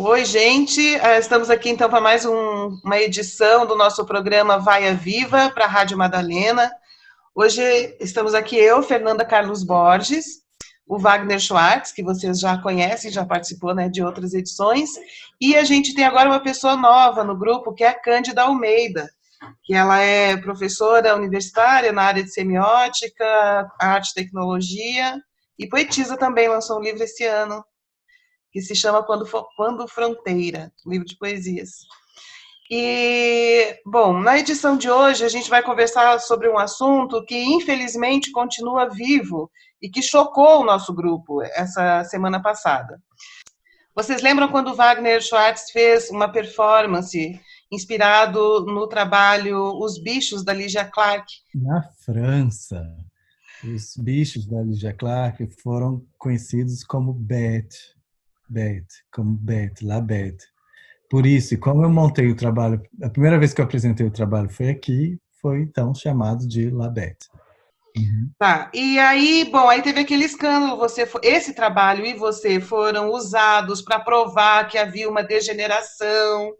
Oi, gente. Estamos aqui então para mais uma edição do nosso programa Vaia Viva para a Rádio Madalena. Hoje estamos aqui eu, Fernanda Carlos Borges, o Wagner Schwartz, que vocês já conhecem, já participou, né, de outras edições, e a gente tem agora uma pessoa nova no grupo, que é a Cândida Almeida, que ela é professora universitária na área de semiótica, arte e tecnologia, e poetisa também, lançou um livro esse ano, que se chama Quando Fronteira, livro de poesias. E, bom, na edição de hoje a gente vai conversar sobre um assunto que infelizmente continua vivo e que chocou o nosso grupo essa semana passada. Vocês lembram quando Wagner Schwartz fez uma performance inspirado no trabalho Os Bichos, da Lygia Clark? Na França, os bichos da Lygia Clark foram conhecidos como Bête, La Bête. Por isso, e como eu montei o trabalho, a primeira vez que eu apresentei o trabalho foi aqui, foi então chamado de La Bête. Uhum. Tá, e aí, bom, aí teve aquele escândalo, esse trabalho e você foram usados para provar que havia uma degeneração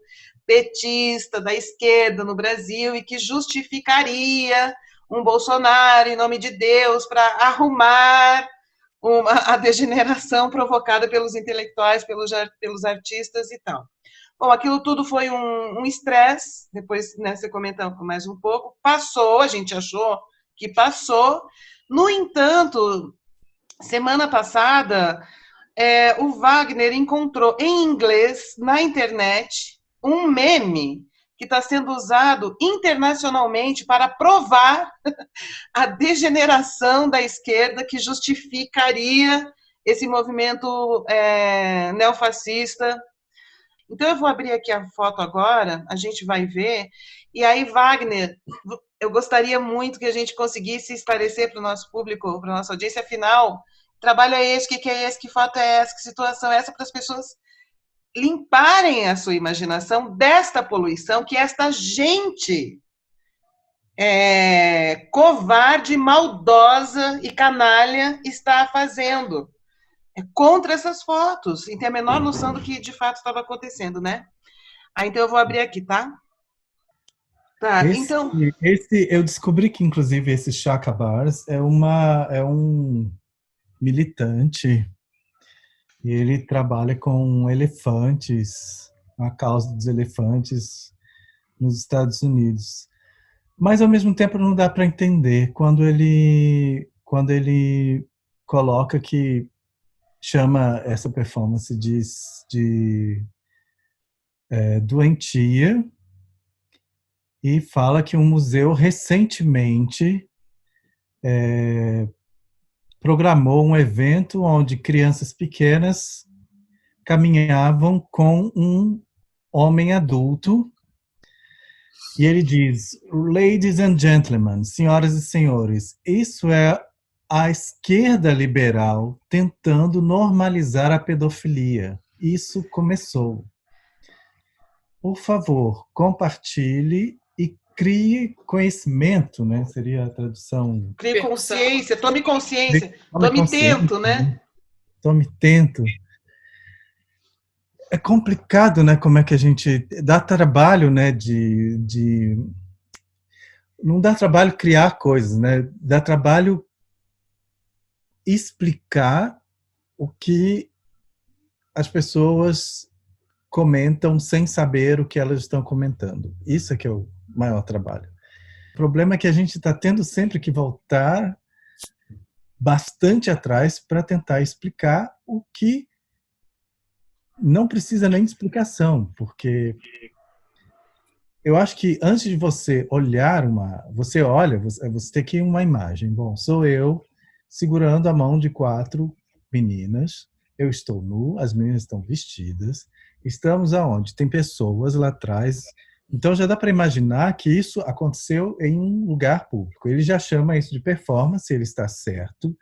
petista da esquerda no Brasil e que justificaria um Bolsonaro, em nome de Deus, para arrumar a degeneração provocada pelos intelectuais, pelos artistas e tal. Bom, aquilo tudo foi um estresse, depois, né, você comenta mais um pouco, passou, a gente achou que passou. No entanto, semana passada, o Wagner encontrou em inglês, na internet, um meme que está sendo usado internacionalmente para provar a degeneração da esquerda que justificaria esse movimento neofascista. Então, eu vou abrir aqui a foto agora, a gente vai ver. E aí, Wagner, eu gostaria muito que a gente conseguisse esclarecer para o nosso público, para a nossa audiência, afinal, trabalho é esse, o que é esse, que foto é essa, que situação é essa, para as pessoas limparem a sua imaginação desta poluição que esta gente covarde, maldosa e canalha está fazendo contra essas fotos, sem ter a menor noção do que de fato estava acontecendo, né? Então eu vou abrir aqui, tá? Tá, Esse, então... eu descobri que inclusive esse Chaka Bars é um militante e ele trabalha com elefantes, a causa dos elefantes nos Estados Unidos. Mas ao mesmo tempo não dá para entender quando ele coloca que chama essa performance de doentia e fala que um museu recentemente programou um evento onde crianças pequenas caminhavam com um homem adulto. E ele diz: Ladies and gentlemen, senhoras e senhores, isso é a esquerda liberal tentando normalizar a pedofilia. Isso começou. Por favor, compartilhe e crie conhecimento, né? Seria a tradução. Crie consciência, tome consciência, Tome tome consciência, tento, né? tome tento. É complicado, né? Como é que a gente dá trabalho, né? Não dá trabalho criar coisas, né? Dá trabalho explicar o que as pessoas comentam sem saber o que elas estão comentando. Isso é que é o maior trabalho. O problema é que a gente está tendo sempre que voltar bastante atrás para tentar explicar o que não precisa nem de explicação, porque eu acho que antes de você olhar você olha, você tem aqui uma imagem. Bom, sou eu segurando a mão de 4 meninas. Eu estou nu, as meninas estão vestidas. Estamos aonde? Tem pessoas lá atrás. Então já dá para imaginar que isso aconteceu em um lugar público. Ele já chama isso de performance, ele está certo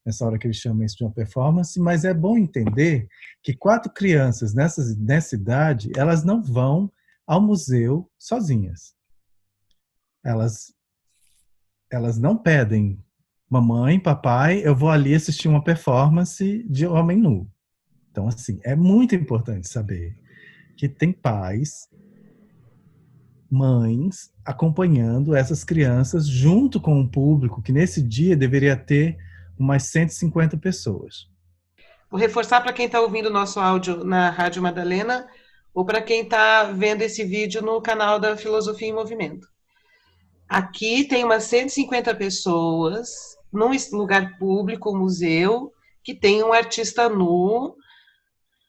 nessa hora que ele chama isso de uma performance, mas é bom entender que 4 crianças nessa idade, elas não vão ao museu sozinhas. Elas não pedem, mamãe, papai, eu vou ali assistir uma performance de homem nu. Então, assim, é muito importante saber que tem pais, mães acompanhando essas crianças junto com o público, que nesse dia deveria ter umas 150 pessoas. Vou reforçar para quem está ouvindo o nosso áudio na Rádio Madalena ou para quem está vendo esse vídeo no canal da Filosofia em Movimento. Aqui tem umas 150 pessoas num lugar público, museu, que tem um artista nu,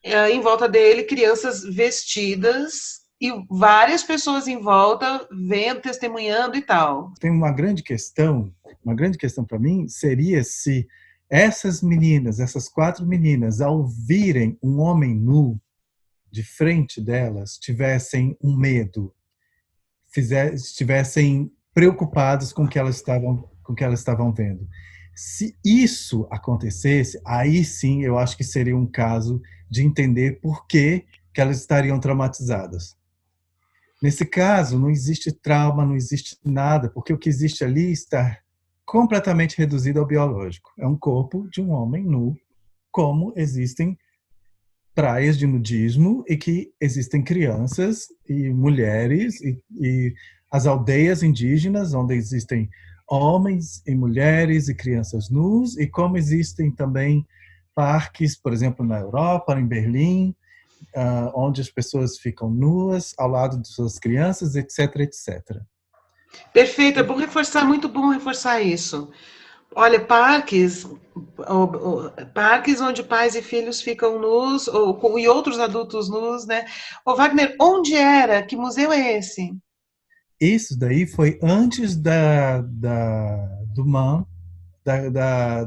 em volta dele crianças vestidas e várias pessoas em volta vendo, testemunhando e tal. Tem uma grande questão para mim seria se essas meninas, essas 4 meninas, ao virem um homem nu de frente delas, tivessem um medo, estivessem preocupados com o que elas estavam vendo. Se isso acontecesse, aí sim eu acho que seria um caso de entender por que elas estariam traumatizadas. Nesse caso, não existe trauma, não existe nada, porque o que existe ali está completamente reduzido ao biológico. É um corpo de um homem nu, como existem praias de nudismo e que existem crianças e mulheres e as aldeias indígenas, onde existem homens e mulheres e crianças nus, e como existem também parques, por exemplo, na Europa, em Berlim, onde as pessoas ficam nuas ao lado de suas crianças, etc, etc. Perfeito, é bom reforçar, muito bom reforçar isso. Olha, parques onde pais e filhos ficam nus, e outros adultos nus, né? Ô, Wagner, onde era? Que museu é esse? Isso daí foi antes do MAN,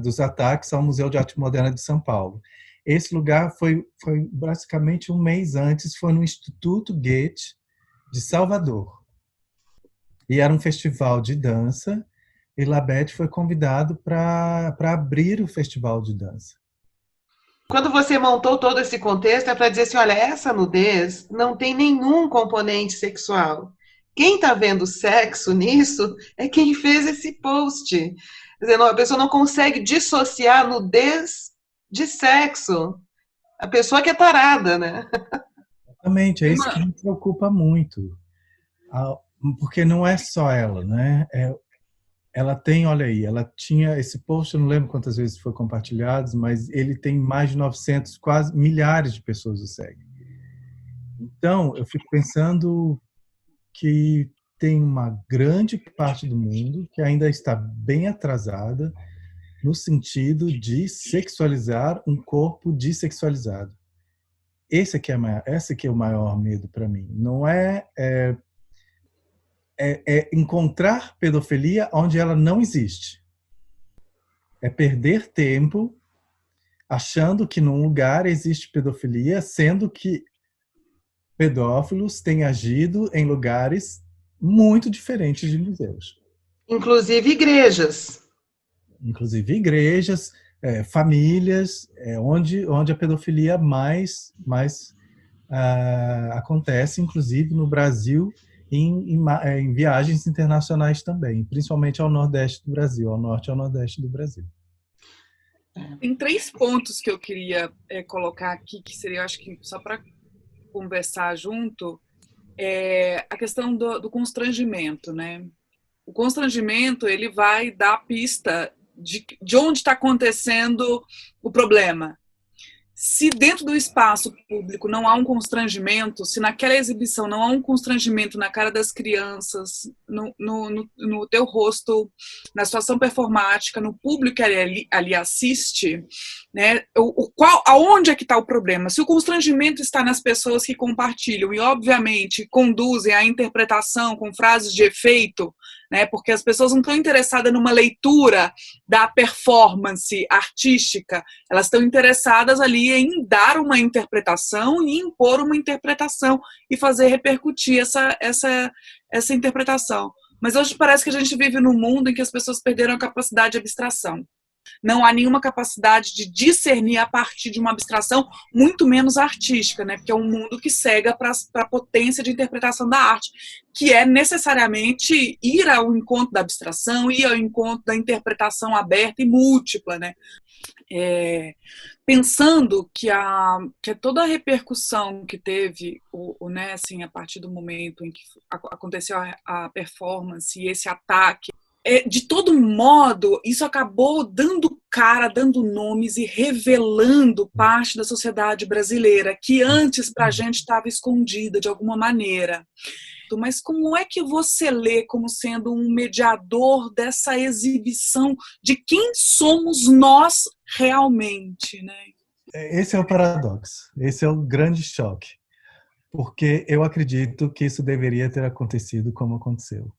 dos ataques ao Museu de Arte Moderna de São Paulo. Esse lugar foi basicamente um mês antes, foi no Instituto Goethe de Salvador. E era um festival de dança, e Labete foi convidado para abrir o festival de dança. Quando você montou todo esse contexto, é para dizer assim, olha, essa nudez não tem nenhum componente sexual. Quem está vendo sexo nisso é quem fez esse post. Quer dizer, a pessoa não consegue dissociar nudez de sexo. A pessoa que é tarada, né? Exatamente, é isso que me preocupa muito. Porque não é só ela, né? Ela tem, olha aí, ela tinha esse post, eu não lembro quantas vezes foi compartilhado, mas ele tem mais de 900, quase milhares de pessoas o seguem. Então, eu fico pensando que tem uma grande parte do mundo que ainda está bem atrasada no sentido de sexualizar um corpo dessexualizado. Esse aqui é o maior medo para mim. Não é encontrar pedofilia onde ela não existe. É perder tempo achando que num lugar existe pedofilia, sendo que pedófilos têm agido em lugares muito diferentes de museus. Inclusive igrejas. Inclusive igrejas, famílias, onde a pedofilia mais acontece, inclusive no Brasil, em viagens internacionais também, principalmente ao Nordeste do Brasil, ao Norte e ao Nordeste do Brasil. Tem 3 pontos que eu queria colocar aqui, que seria, acho que só para conversar junto, a questão do constrangimento, né? O constrangimento, ele vai dar pista de onde está acontecendo o problema. Se dentro do espaço público não há um constrangimento, se naquela exibição não há um constrangimento na cara das crianças, no teu rosto, na situação performática, no público que ali assiste, né, aonde é que está o problema? Se o constrangimento está nas pessoas que compartilham e, obviamente, conduzem à interpretação com frases de efeito, né, porque as pessoas não estão interessadas numa leitura da performance artística, elas estão interessadas ali em dar uma interpretação e impor uma interpretação e fazer repercutir essa interpretação. Mas hoje parece que a gente vive num mundo em que as pessoas perderam a capacidade de abstração. Não há nenhuma capacidade de discernir a partir de uma abstração, muito menos artística, né? Porque é um mundo que cega para a potência de interpretação da arte, que é necessariamente ir ao encontro da abstração, ir ao encontro da interpretação aberta e múltipla, né? Pensando que toda a repercussão que teve né, assim, a partir do momento em que aconteceu a performance e esse ataque, de todo modo, isso acabou dando cara, dando nomes e revelando parte da sociedade brasileira que antes para a gente estava escondida de alguma maneira. Mas como é que você lê como sendo um mediador dessa exibição de quem somos nós realmente, né? Esse é o paradoxo, esse é o grande choque, porque eu acredito que isso deveria ter acontecido como aconteceu.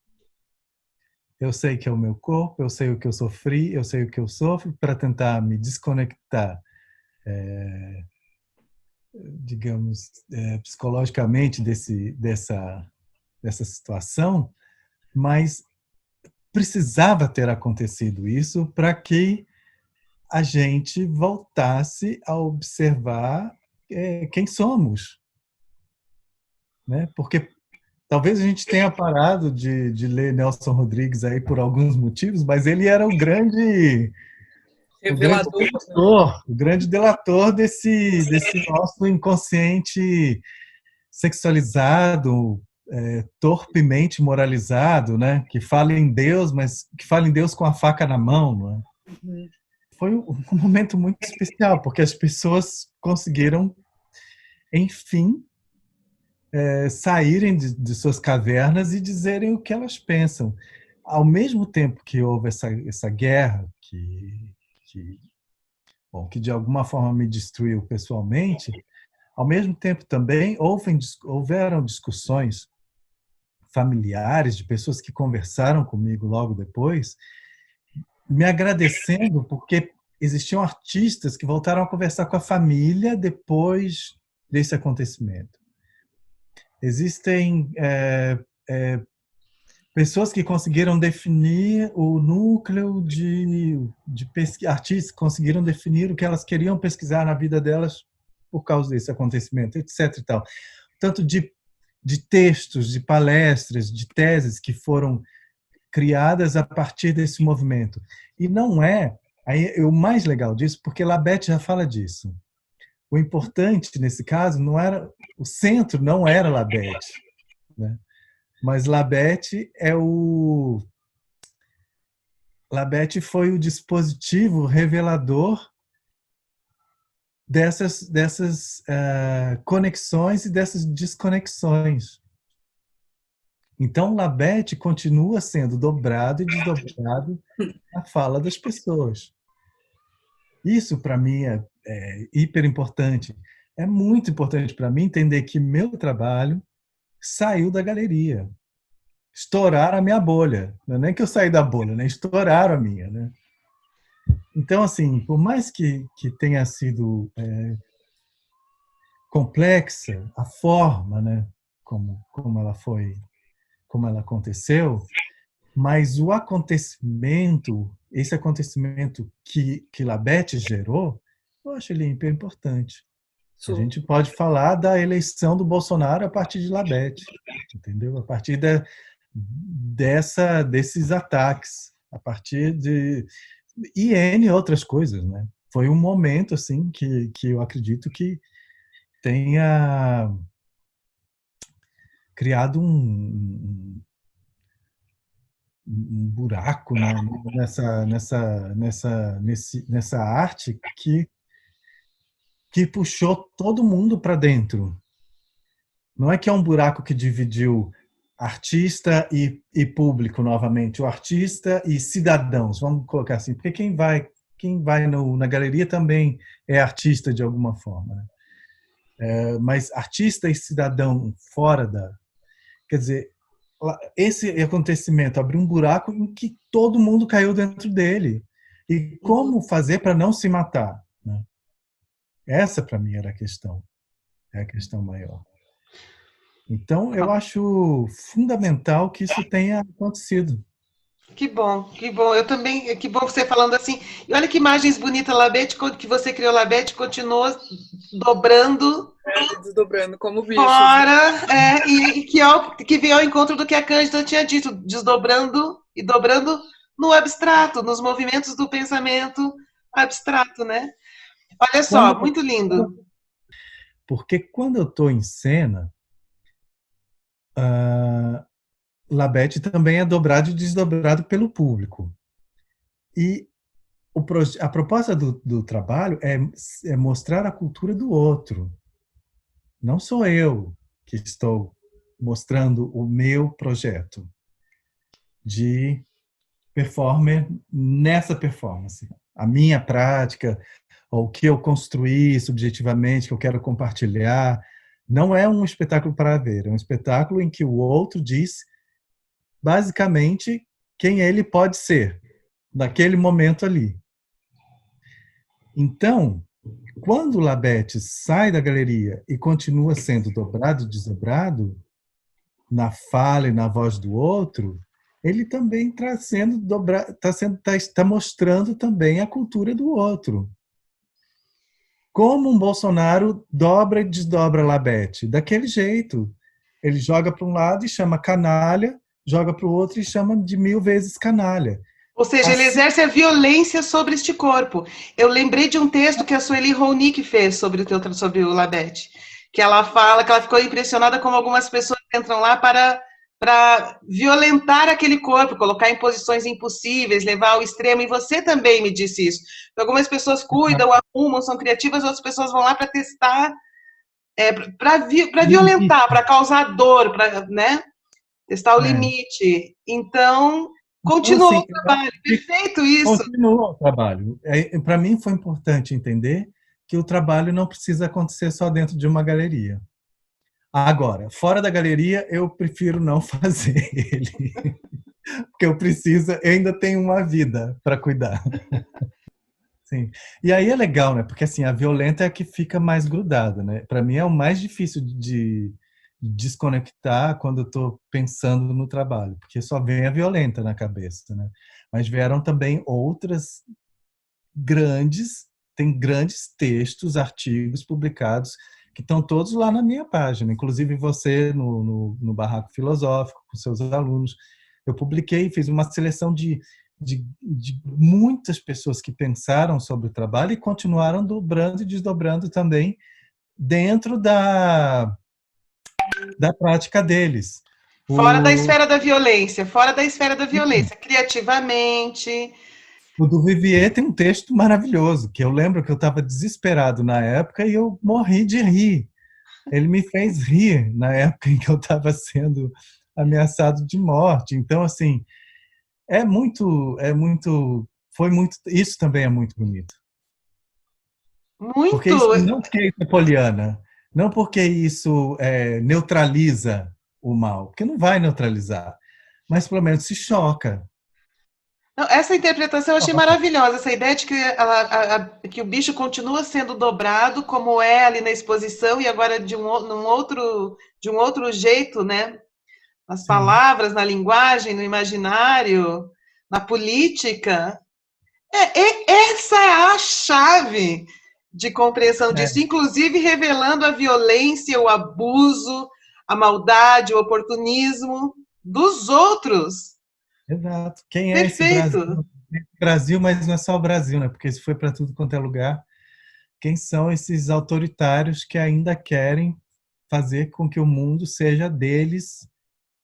Eu sei que é o meu corpo, eu sei o que eu sofri, eu sei o que eu sofro, para tentar me desconectar, digamos, psicologicamente dessa situação, mas precisava ter acontecido isso para que a gente voltasse a observar quem somos, né? Porque talvez a gente tenha parado de ler Nelson Rodrigues aí por alguns motivos, mas ele era Revelador, o grande delator desse nosso inconsciente sexualizado, torpemente moralizado, né? Que fala em Deus, mas que fala em Deus com a faca na mão, não é? Uhum. Foi um momento muito especial, porque as pessoas conseguiram, enfim, saírem de suas cavernas e dizerem o que elas pensam. Ao mesmo tempo que houve essa guerra que de alguma forma me destruiu pessoalmente, ao mesmo tempo também houveram discussões familiares de pessoas que conversaram comigo logo depois, me agradecendo porque existiam artistas que voltaram a conversar com a família depois desse acontecimento. Existem pessoas que conseguiram definir o núcleo de pesquisa, artistas que conseguiram definir o que elas queriam pesquisar na vida delas por causa desse acontecimento, etc. E tal. Tanto de textos, de palestras, de teses que foram criadas a partir desse movimento. E não aí o mais legal disso, porque Labete já fala disso. O importante nesse caso não era o centro, não era Labete, né? Mas Labete foi o dispositivo revelador dessas conexões e dessas desconexões. Então, Labete continua sendo dobrado e desdobrado na fala das pessoas. Isso, para mim, é hiper importante. É muito importante para mim entender que meu trabalho saiu da galeria. Estouraram a minha bolha. Não é nem que eu saí da bolha, né? Estouraram a minha, né? Então, assim, por mais que tenha sido complexa a forma, né? Como ela foi, como ela aconteceu, mas o acontecimento, esse acontecimento que Labete gerou, eu acho ele hiper importante. A gente pode falar da eleição do Bolsonaro a partir de Labete, entendeu? A partir desses ataques, a partir de e N outras coisas, né? Foi um momento assim que eu acredito que tenha criado um buraco, né? nessa arte que puxou todo mundo para dentro. Não é que é um buraco que dividiu artista e público novamente, o artista e cidadãos, vamos colocar assim, porque quem vai na galeria também é artista de alguma forma, né? Mas artista e cidadão fora quer dizer, esse acontecimento abriu um buraco em que todo mundo caiu dentro dele. E como fazer para não se matar, né? Essa para mim era a questão, é a questão maior. Então, eu acho fundamental que isso tenha acontecido. Que bom, que bom. Eu também, que bom você falando assim. E olha que imagens bonitas, Labete, que você criou, Labete, continuou dobrando Desdobrando como bichos, né? fora, que veio ao encontro do que a Cândida tinha dito, desdobrando e dobrando no abstrato, nos movimentos do pensamento abstrato, né? Olha só, Quando, muito lindo. porque quando eu estou em cena, Labete também é dobrado e desdobrado pelo público. E a proposta do trabalho é mostrar a cultura do outro. Não sou eu que estou mostrando o meu projeto de performer nessa performance. A minha prática, ou o que eu construí subjetivamente, que eu quero compartilhar, não é um espetáculo para ver, é um espetáculo em que o outro diz, basicamente, quem ele pode ser, naquele momento ali. Então, quando o Labete sai da galeria e continua sendo dobrado e desdobrado, na fala e na voz do outro, ele também está sendo dobrado, está mostrando também a cultura do outro. Como um Bolsonaro dobra e desdobra Labete? Daquele jeito. Ele joga para um lado e chama canalha, joga para o outro e chama de 1000 vezes canalha. Ou seja, ele Assim, exerce a violência sobre este corpo. Eu lembrei de um texto que a Sueli Ronick fez sobre o Labete, que ela fala que ela ficou impressionada como algumas pessoas entram lá para violentar aquele corpo, colocar em posições impossíveis, levar ao extremo. E você também me disse isso. Algumas pessoas cuidam, arrumam, são criativas, outras pessoas vão lá para testar, para violentar, para causar dor, para, né, testar o limite. Então, então, continuou assim, o trabalho. Perfeito isso. continua o trabalho. Para mim foi importante entender que o trabalho não precisa acontecer só dentro de uma galeria. Agora, fora da galeria, eu prefiro não fazer ele. Porque eu ainda tenho uma vida para cuidar. Sim. E aí é legal, né? Porque assim, a violenta é a que fica mais grudada, né? Para mim é o mais difícil de desconectar quando eu estou pensando no trabalho, porque só vem a violenta na cabeça, né? Mas vieram também outras grandes, tem grandes textos, artigos publicados que estão todos lá na minha página, inclusive você no Barraco Filosófico, com seus alunos. Eu publiquei, fiz uma seleção de muitas pessoas que pensaram sobre o trabalho e continuaram dobrando e desdobrando também dentro da prática deles. Fora da O, esfera da violência, fora da esfera da violência, criativamente. o do Vivier tem um texto maravilhoso, que eu lembro que eu estava desesperado na época e eu morri de rir. Ele me fez rir na época em que eu estava sendo ameaçado de morte. Então, assim, foi muito, isso também é muito bonito. Porque Muito. isso não porque isso é poliana, não porque isso neutraliza o mal, porque não vai neutralizar, mas pelo menos se choca. Não, essa interpretação eu achei maravilhosa, essa ideia de que, que o bicho continua sendo dobrado, como é ali na exposição, e agora de um outro jeito, né? Nas Sim. palavras, na linguagem, no imaginário, na política. Essa é a chave de compreensão disso, É, inclusive revelando a violência, o abuso, a maldade, o oportunismo dos outros. exato. Quem é esse Brasil? Perfeito. Brasil, mas não é só o Brasil, né? Porque isso foi para tudo quanto é lugar. Quem são esses autoritários que ainda querem fazer com que o mundo seja deles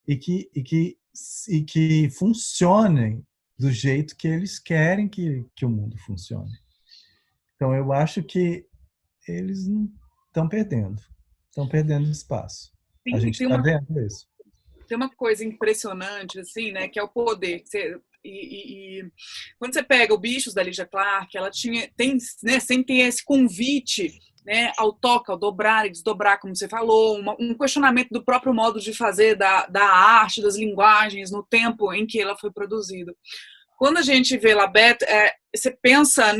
e que funcionem do jeito que eles querem que o mundo funcione? Então, eu acho que eles não estão perdendo espaço. A Tem, gente está vendo isso. tem uma coisa impressionante, assim, né, que é o poder. Quando você pega o Bichos da Lígia Clark, ela sempre tem esse convite, né, ao toque, ao dobrar e desdobrar, como você falou, um questionamento do próprio modo de fazer da arte, das linguagens, no tempo em que ela foi produzida. Quando a gente vê Labette, você pensa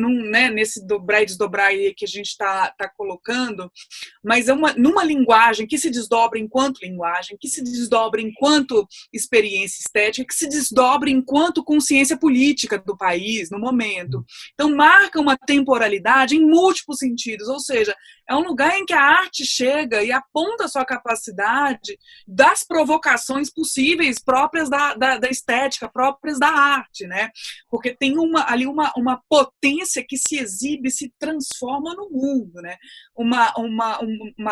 nesse dobrar e desdobrar aí que a gente está colocando, mas numa linguagem que se desdobra enquanto linguagem, que se desdobra enquanto experiência estética, que se desdobra enquanto consciência política do país, no momento. Então, marca uma temporalidade em múltiplos sentidos, ou seja, é um lugar em que a arte chega e aponta a sua capacidade das provocações possíveis próprias da estética, próprias da arte, né? Porque tem ali uma potência que se exibe, se transforma no mundo, né? Uma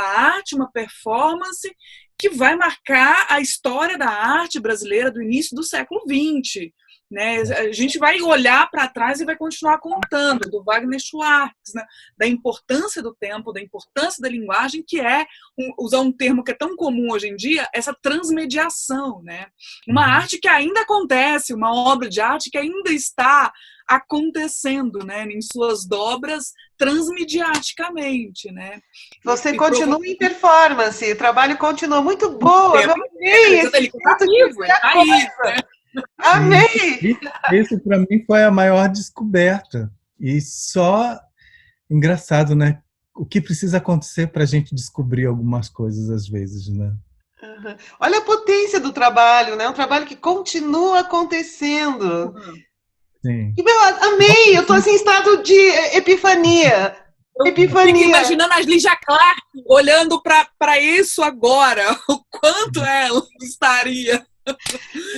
arte, uma performance que vai marcar a história da arte brasileira do início do século XX. Né? A gente vai olhar para trás e vai continuar contando do Wagner Schwartz, né? Da importância do tempo, da importância da linguagem, que é, usar um termo que é tão comum hoje em dia, essa transmediação. Né? Uma arte que ainda acontece, uma obra de arte que ainda está acontecendo, né? Em suas dobras transmediaticamente. Né? Você continua em performance, o trabalho continua muito boa. Eu amei esse ele tá vivo, ele tá aí, né? Amei! Isso para mim foi a maior descoberta. E só engraçado, né? O que precisa acontecer para a gente descobrir algumas coisas às vezes, né? Uhum. Olha a potência do trabalho, né? Um trabalho que continua acontecendo. Sim. Amei! Eu estou assim, em estado de epifania. Eu fico imaginando a Lígia Clark olhando para isso agora. O quanto ela estaria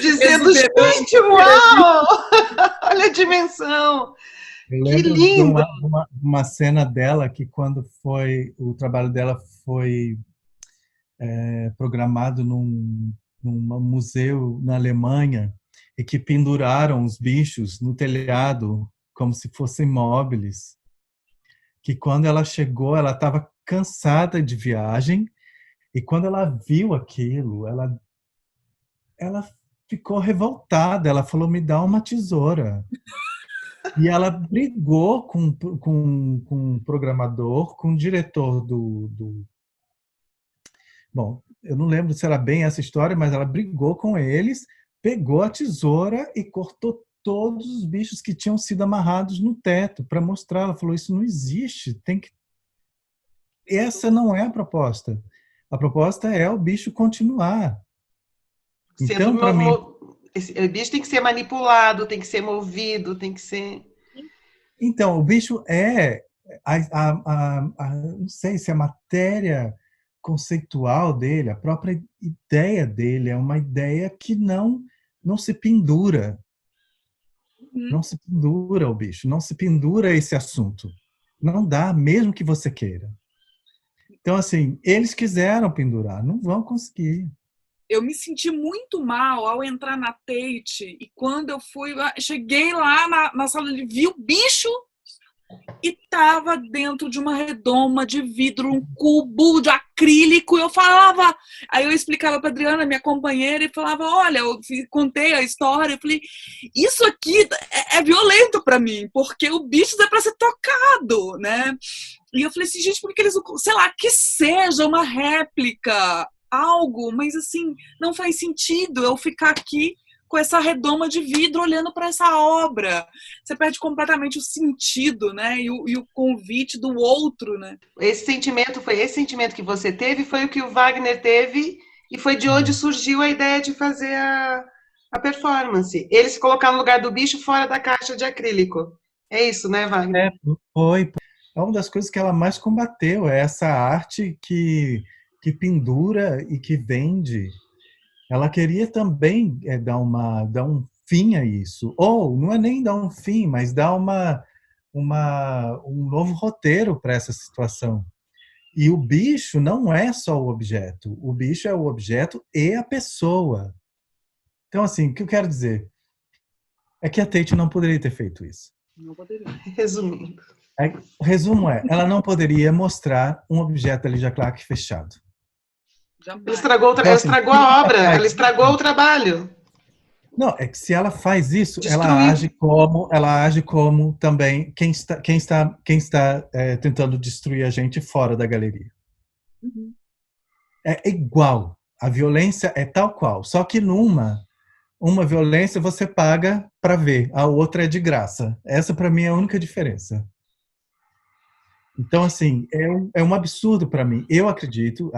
dizendo, gente, uau! Olha a dimensão! Eu que lembro lindo! de uma cena dela que quando o trabalho dela foi programado num museu na Alemanha e que penduraram os bichos no telhado como se fossem móveis. Que quando ela chegou, ela estava cansada de viagem e quando ela viu aquilo, ela ficou revoltada. Ela falou: me dá uma tesoura. E ela brigou com o programador, com o diretor Bom, eu não lembro se era bem essa história, mas ela brigou com eles, pegou a tesoura e cortou todos os bichos que tinham sido amarrados no teto para mostrar. Ela falou: isso não existe, essa não é a proposta. A proposta é o bicho continuar. Então, para mim, esse bicho tem que ser manipulado, tem que ser movido, tem que ser... Então, o bicho não sei se a matéria conceitual dele, a própria ideia dele é uma ideia que não se pendura. Não se pendura o bicho, não se pendura esse assunto. Não dá, mesmo que você queira. Então, assim, eles quiseram pendurar, não vão conseguir. Eu me senti muito mal ao entrar na Tate e quando eu cheguei lá na sala, ele viu o bicho e estava dentro de uma redoma de vidro, um cubo de acrílico. Eu falava, aí eu explicava para Adriana, minha companheira, e falava: olha, eu contei a história, eu falei: isso aqui é violento para mim, porque o bicho é para ser tocado, né? E eu falei assim: gente, por que eles, sei lá, que seja uma réplica, algo, mas assim, não faz sentido eu ficar aqui com essa redoma de vidro olhando para essa obra. Você perde completamente o sentido, né? E o convite do outro, né? Esse sentimento que você teve, foi o que o Wagner teve, e foi de onde surgiu a ideia de fazer a performance. Ele se colocar no lugar do bicho fora da caixa de acrílico. É isso, né, Wagner? Foi. É uma das coisas que ela mais combateu, é essa arte que pendura e que vende. Ela queria também dar um fim a isso. Ou, não é nem dar um fim, mas dar um novo roteiro para essa situação. E o bicho não é só o objeto. O bicho é o objeto e a pessoa. Então, assim, o que eu quero dizer é que a Tate não poderia ter feito isso. Não poderia. Resumindo. O resumo ela não poderia mostrar um objeto da Lígia Clark fechado. Ela estragou a obra, ela estragou o trabalho. Não, é que se ela faz isso, ela age como também quem está tentando destruir a gente fora da galeria. Uhum. É igual. A violência é tal qual. Só que numa Uma violência você paga para ver, a outra é de graça. Essa, para mim, é a única diferença. Então, assim, é um absurdo para mim. Eu acredito,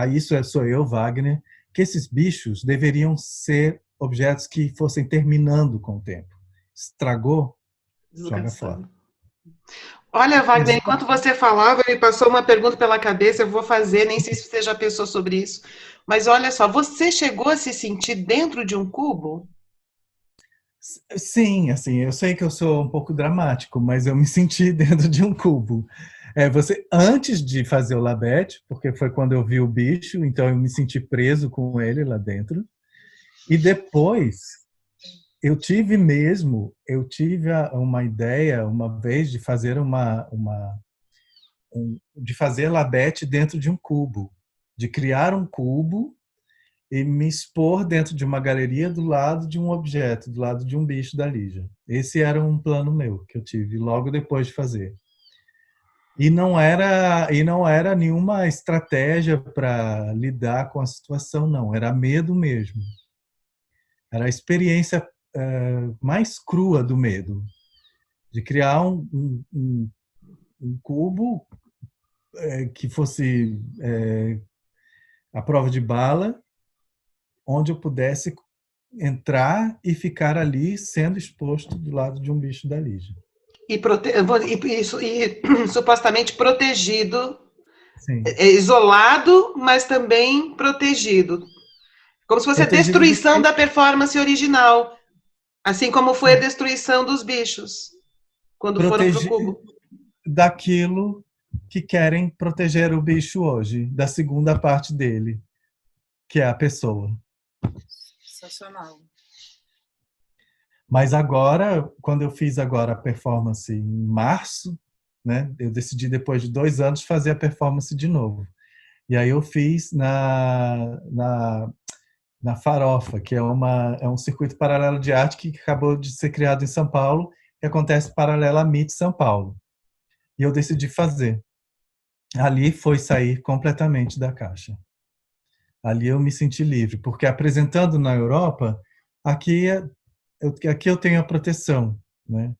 sou eu, Wagner, que esses bichos deveriam ser objetos que fossem terminando com o tempo. Estragou, joga fora. Olha, Wagner, enquanto você falava, me passou uma pergunta pela cabeça, eu vou fazer, nem sei se você já pensou sobre isso. Mas olha só, você chegou a se sentir dentro de um cubo? Sim, assim, eu sei que eu sou um pouco dramático, mas eu me senti dentro de um cubo. Antes de fazer o Labete, porque foi quando eu vi o bicho, então eu me senti preso com ele lá dentro. E depois, eu tive uma ideia uma vez de fazer de fazer Labete dentro de um cubo, de criar um cubo e me expor dentro de uma galeria do lado de um objeto, do lado de um bicho da Lígia. Esse era um plano meu que eu tive logo depois de fazer. E não era nenhuma estratégia para lidar com a situação, não. Era medo mesmo. Era a experiência mais crua do medo, de criar um cubo que fosse a prova de bala, onde eu pudesse entrar e ficar ali sendo exposto do lado de um bicho da Lígia. E supostamente protegido, Sim. isolado, mas também protegido. Como se fosse a Protegido do destruição quê? da performance original, assim como foi a destruição dos bichos quando foram para o Protegido cubo. daquilo que querem proteger o bicho hoje, da segunda parte dele, que é a pessoa. Sensacional. Mas agora, quando eu fiz agora a performance em março, né, eu decidi depois de 2 anos fazer a performance de novo. E aí eu fiz na Farofa, que é um circuito paralelo de arte que acabou de ser criado em São Paulo, que acontece paralelo à MIT São Paulo. E eu decidi fazer. Ali foi sair completamente da caixa. Ali eu me senti livre, porque apresentando na Europa, aqui eu tenho a proteção, né?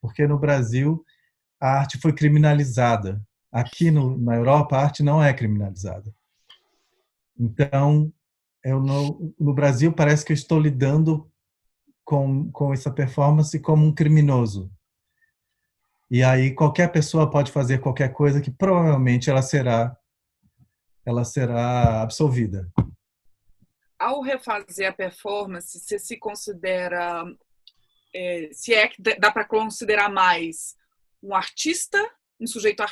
Porque no Brasil a arte foi criminalizada. Aqui na Europa a arte não é criminalizada. Então, no Brasil parece que eu estou lidando com essa performance como um criminoso. E aí qualquer pessoa pode fazer qualquer coisa que provavelmente ela será absolvida. Ao refazer a performance, você se considera, se é que dá para considerar mais um artista, um sujeito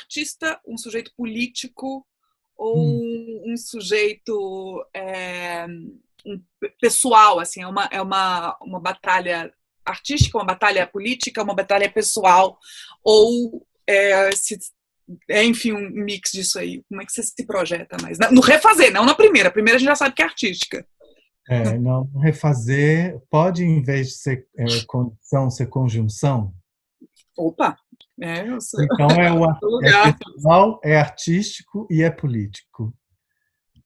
político ou um sujeito pessoal, assim, é uma batalha artística, uma batalha política, uma batalha pessoal, ou enfim, um mix disso aí. Como é que você se projeta mais? No refazer, não na primeira. A primeira a gente já sabe que é artística. Não refazer pode, em vez de ser condição, ser conjunção. Opa! Eu sei. Então é pessoal, é artístico e é político.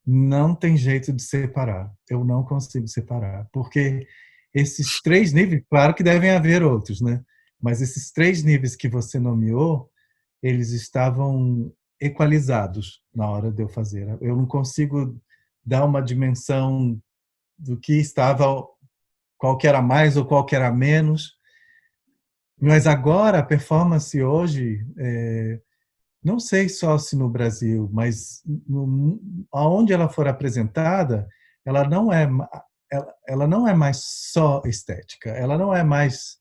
Não tem jeito de separar. Eu não consigo separar, porque esses 3 níveis, claro que devem haver outros, né? Mas esses 3 níveis que você nomeou, eles estavam equalizados na hora de eu fazer. Eu não consigo dar uma dimensão do que estava, qual que era mais ou qual que era menos. Mas agora a performance hoje, não sei só se no Brasil, mas aonde ela for apresentada, ela não é mais só estética, ela não é mais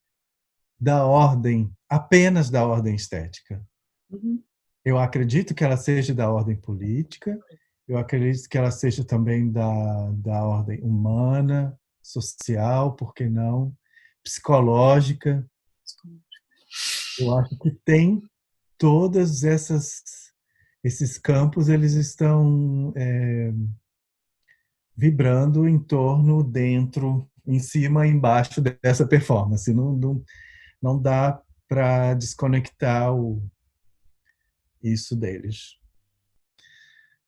apenas da ordem estética. Uhum. Eu acredito que ela seja da ordem política, eu acredito que ela seja também da ordem humana, social, por que não, psicológica. Eu acho que tem todas esses campos, eles estão vibrando em torno, dentro, em cima e embaixo dessa performance. Não dá para desconectar isso deles.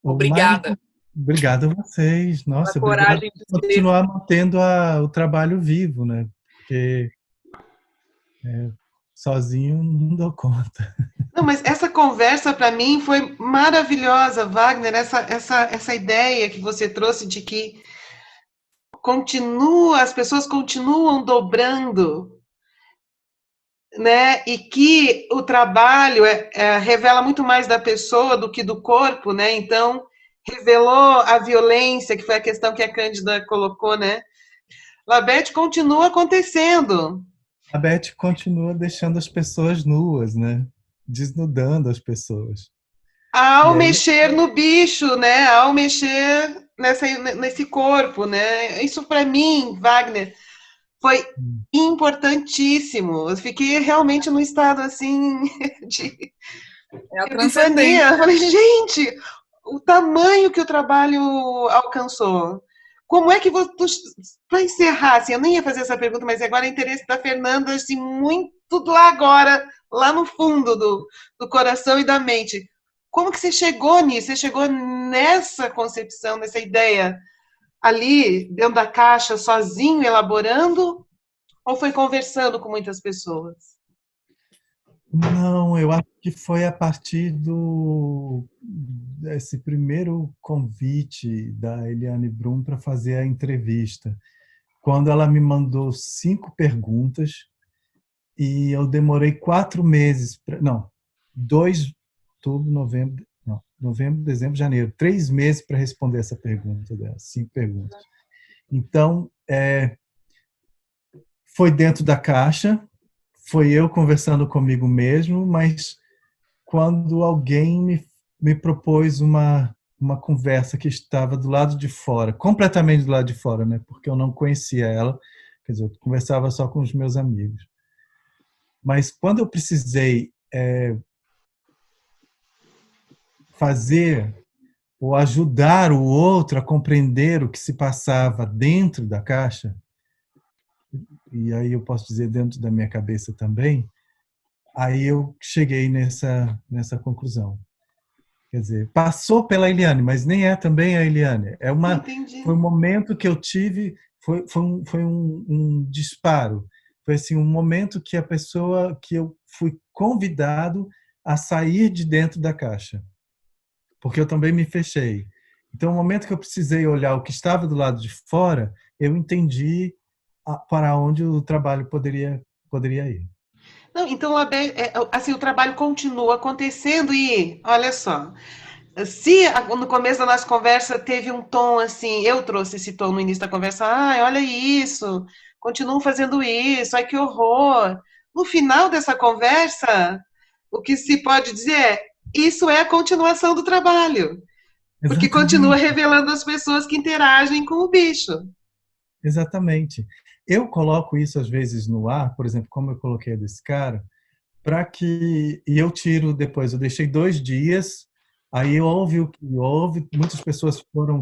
Obrigada. Obrigado a vocês. A Nossa, obrigado coragem de por ser. continuar mantendo o trabalho vivo, né? Porque sozinho não dou conta. Não, mas essa conversa para mim foi maravilhosa, Wagner, essa ideia que você trouxe de que as pessoas continuam dobrando, né? E que o trabalho revela muito mais da pessoa do que do corpo, né? Então, revelou a violência, que foi a questão que a Cândida colocou, né? Labete continua acontecendo. A Beth continua deixando as pessoas nuas, né? Desnudando as pessoas. Ao E aí, mexer no bicho, né? Ao mexer nesse corpo, né? Isso para mim, Wagner, foi importantíssimo. Eu fiquei realmente num estado assim de É a epifania. transcendência. Eu falei, gente, o tamanho que o trabalho alcançou. Como é que você. Para encerrar, assim, eu nem ia fazer essa pergunta, mas agora é interesse da Fernanda, assim, muito lá agora, lá no fundo do coração e da mente. Como que você chegou nisso? Você chegou nessa concepção, nessa ideia ali, dentro da caixa, sozinho, elaborando? Ou foi conversando com muitas pessoas? não, eu acho que foi a partir desse primeiro convite da Eliane Brum para fazer a entrevista, quando ela me mandou 5 perguntas e eu demorei 4 meses, não, 2, outubro, novembro, não, novembro, dezembro, janeiro, 3 meses para responder essa pergunta dela, 5 perguntas. Então, foi dentro da caixa, foi eu conversando comigo mesmo, mas quando alguém me propôs uma conversa que estava do lado de fora, completamente do lado de fora, né? Porque eu não conhecia ela, quer dizer, eu conversava só com os meus amigos. Mas quando eu precisei fazer ou ajudar o outro a compreender o que se passava dentro da caixa, e aí eu posso dizer dentro da minha cabeça também, aí eu cheguei nessa conclusão. Quer dizer, passou pela Eliane, mas nem é também a Eliane. Entendi. Foi um momento que eu tive, foi um disparo. Foi assim, um momento que que eu fui convidado a sair de dentro da caixa. Porque eu também me fechei. Então, no momento que eu precisei olhar o que estava do lado de fora, eu entendi para onde o trabalho poderia ir. Não, então, assim, o trabalho continua acontecendo e, olha só, se no começo da nossa conversa teve um tom assim, eu trouxe esse tom no início da conversa, ai, olha isso, continuam fazendo isso, ai, que horror. No final dessa conversa, o que se pode dizer é, isso é a continuação do trabalho, porque continua Exatamente. revelando as pessoas que interagem com o bicho. Exatamente. Eu coloco isso às vezes no ar, por exemplo, como eu coloquei desse cara, para que e eu tiro depois. Eu deixei 2 dias, aí houve o que houve. Muitas pessoas foram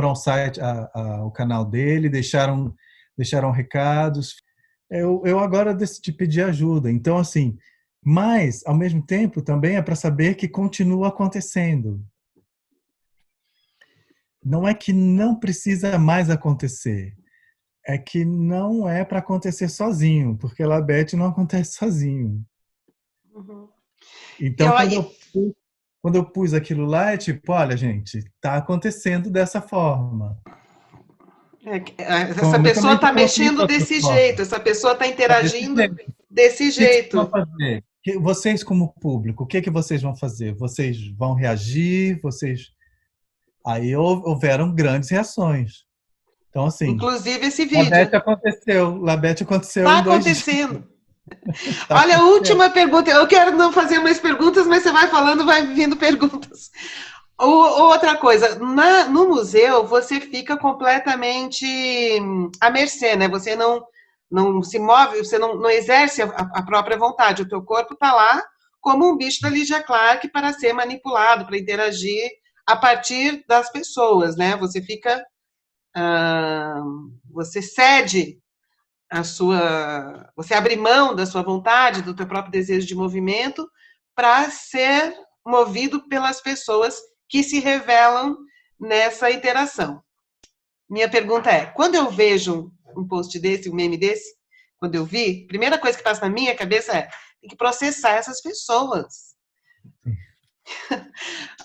ao site, ao canal dele, deixaram recados. Eu agora decidi pedir ajuda. Então assim, mas ao mesmo tempo também é para saber que continua acontecendo. Não é que não precisa mais acontecer, é que não é para acontecer sozinho, porque Labete não acontece sozinho. Uhum. Então, quando eu pus aquilo lá, é tipo, olha, gente, está acontecendo dessa forma. Essa Como eu pessoa também está coloquei de mexendo outra desse forma. jeito, essa pessoa está Tá desse interagindo jeito. desse O que vocês vão jeito. fazer? Vocês, como público, o que vocês vão fazer? Vocês vão reagir? Aí houveram grandes reações. Então, assim, Inclusive esse vídeo. Labete aconteceu Está em 2 dias. acontecendo. Tá Olha, a acontecendo. última pergunta. Eu quero não fazer mais perguntas, mas você vai falando, vai vindo perguntas. Outra coisa, no museu você fica completamente à mercê, né? Você não se move, você não exerce a própria vontade. O teu corpo está lá como um bicho da Lydia Clark para ser manipulado, para interagir a partir das pessoas, né? Você fica, você cede você abre mão da sua vontade, do teu próprio desejo de movimento, para ser movido pelas pessoas que se revelam nessa interação. Minha pergunta é, quando eu vejo um post desse, um meme desse, quando eu vi, a primeira coisa que passa na minha cabeça é, tem que processar essas pessoas.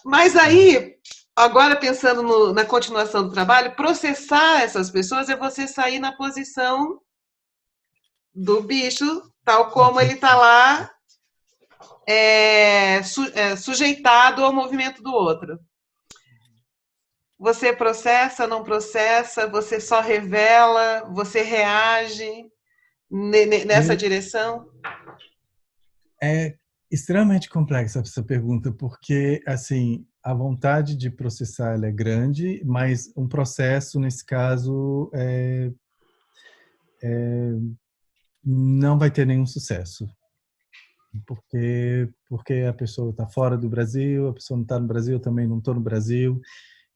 Mas aí, agora pensando na continuação do trabalho, processar essas pessoas é você sair na posição do bicho, tal como ele está lá, sujeitado ao movimento do outro. Você processa, não processa, você só revela, você reage nessa direção? É extremamente complexa essa pergunta, porque, assim, a vontade de processar ela é grande, mas um processo, nesse caso, não vai ter nenhum sucesso. Porque a pessoa está fora do Brasil, a pessoa não está no Brasil, eu também não estou no Brasil,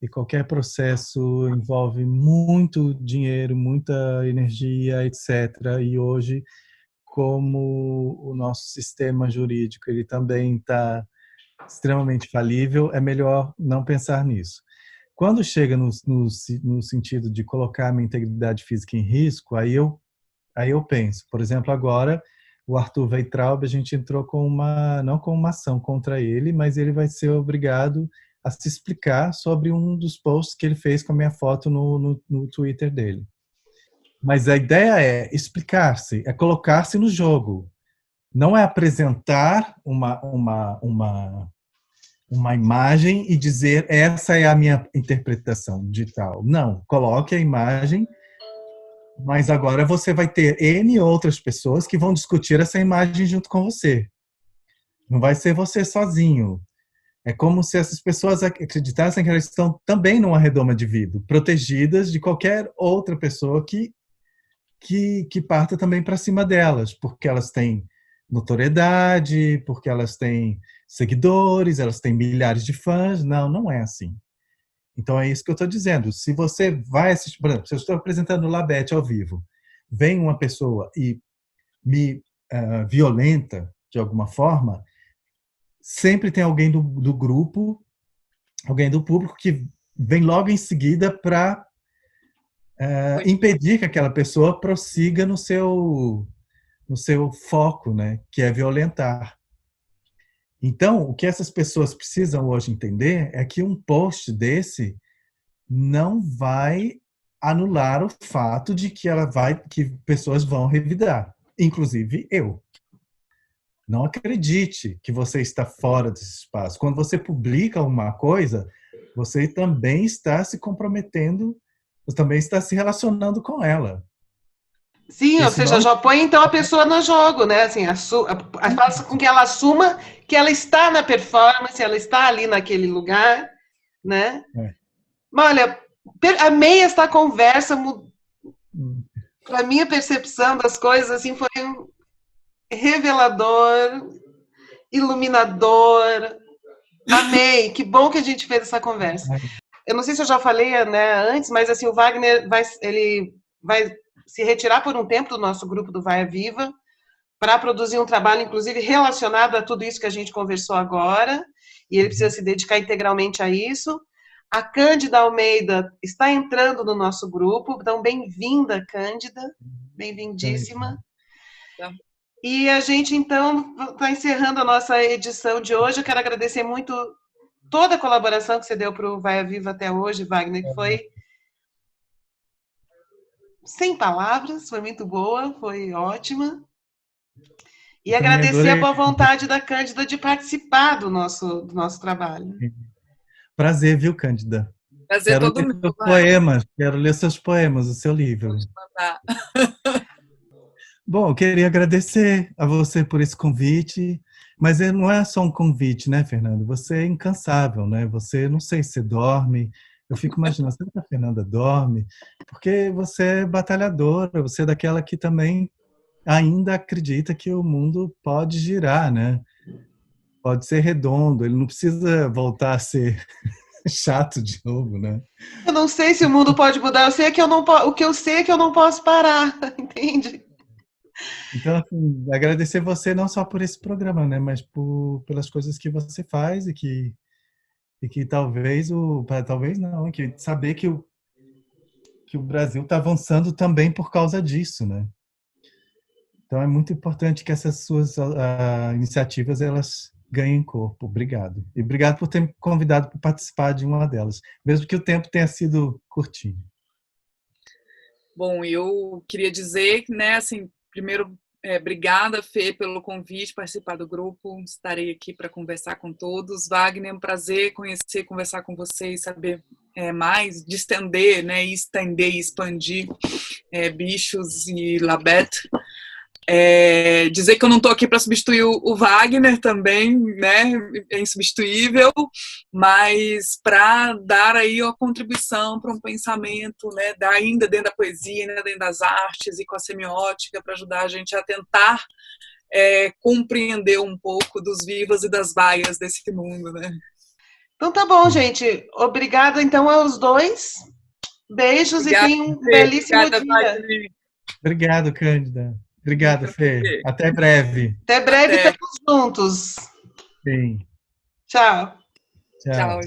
e qualquer processo envolve muito dinheiro, muita energia, etc. E hoje, como o nosso sistema jurídico ele também está extremamente falível, é melhor não pensar nisso. Quando chega no sentido de colocar a minha integridade física em risco, aí eu penso, por exemplo, agora o Arthur Weintraub, a gente entrou não com uma ação contra ele, mas ele vai ser obrigado a se explicar sobre um dos posts que ele fez com a minha foto no Twitter dele. Mas a ideia é explicar-se, é colocar-se no jogo. Não é apresentar uma imagem e dizer essa é a minha interpretação digital. Não, coloque a imagem, mas agora você vai ter N outras pessoas que vão discutir essa imagem junto com você. Não vai ser você sozinho. É como se essas pessoas acreditassem que elas estão também numa redoma de vidro, protegidas de qualquer outra pessoa que parta também para cima delas, porque elas têm notoriedade, porque elas têm seguidores, elas têm milhares de fãs. Não, não é assim. Então é isso que eu estou dizendo. Se você vai assistir, por exemplo, se eu estou apresentando o Labete ao vivo, vem uma pessoa e me violenta de alguma forma, sempre tem alguém do grupo, alguém do público que vem logo em seguida para impedir que aquela pessoa prossiga no seu foco, né, que é violentar. Então, o que essas pessoas precisam hoje entender é que um post desse não vai anular o fato de que pessoas vão revidar, inclusive eu. Não acredite que você está fora desse espaço. Quando você publica uma coisa, você também está se comprometendo, você também está se relacionando com ela. Sim, ou seja, já põe então a pessoa no jogo, né? Assim, faça com que ela assuma que ela está na performance, ela está ali naquele lugar, né? Mas olha, amei esta conversa, para minha percepção das coisas, assim, foi revelador, iluminador. Amei, que bom que a gente fez essa conversa. Eu não sei se eu já falei, né, antes, mas assim, o Wagner vai se retirar por um tempo do nosso grupo do Vai à Viva para produzir um trabalho, inclusive, relacionado a tudo isso que a gente conversou agora, e ele precisa se dedicar integralmente a isso. A Cândida Almeida está entrando no nosso grupo, então bem-vinda, Cândida, bem-vindíssima. E a gente, então, está encerrando a nossa edição de hoje. Eu quero agradecer muito toda a colaboração que você deu para o Vai à Viva até hoje, Wagner, que foi sem palavras, foi muito boa, foi ótima. E agradecer a boa vontade da Cândida de participar do nosso trabalho. Prazer, viu, Cândida? Prazer todo mundo. Quero ler seus poemas, o seu livro. Bom, eu queria agradecer a você por esse convite, mas não é só um convite, né, Fernando? Você é incansável, né? Você, não sei se você dorme, eu fico imaginando, será que a Fernanda dorme? Porque você é batalhadora, você é daquela que também ainda acredita que o mundo pode girar, né? Pode ser redondo, ele não precisa voltar a ser chato de novo, né? Eu não sei se o mundo pode mudar, eu sei que o que eu sei é que eu não posso parar, entende? Então, assim, agradecer você não só por esse programa, né, mas pelas coisas que você faz e que E que talvez talvez não, que saber que o Brasil está avançando também por causa disso, né? Então é muito importante que essas suas iniciativas elas ganhem corpo. Obrigado. E obrigado por ter me convidado para participar de uma delas, mesmo que o tempo tenha sido curtinho. Bom, eu queria dizer, né, assim, primeiro, obrigada, Fê, pelo convite, participar do grupo. Estarei aqui para conversar com todos. Wagner, é um prazer conhecer, conversar com vocês, saber mais, distender, né, estender e expandir Bichos e Labette. Dizer que eu não estou aqui para substituir o Wagner também, né, é insubstituível, mas para dar aí uma contribuição para um pensamento, né, ainda dentro da poesia, né, dentro das artes e com a semiótica, para ajudar a gente a tentar compreender um pouco dos vivas e das baias desse mundo, né. Então tá bom, gente. Obrigada, então, aos dois. Beijos. Obrigada, e tenham um belíssimo dia. Wagner. Obrigado, Cândida. Obrigado, Fê. Até breve. Até breve, estamos juntos. Sim. Tchau. Tchau.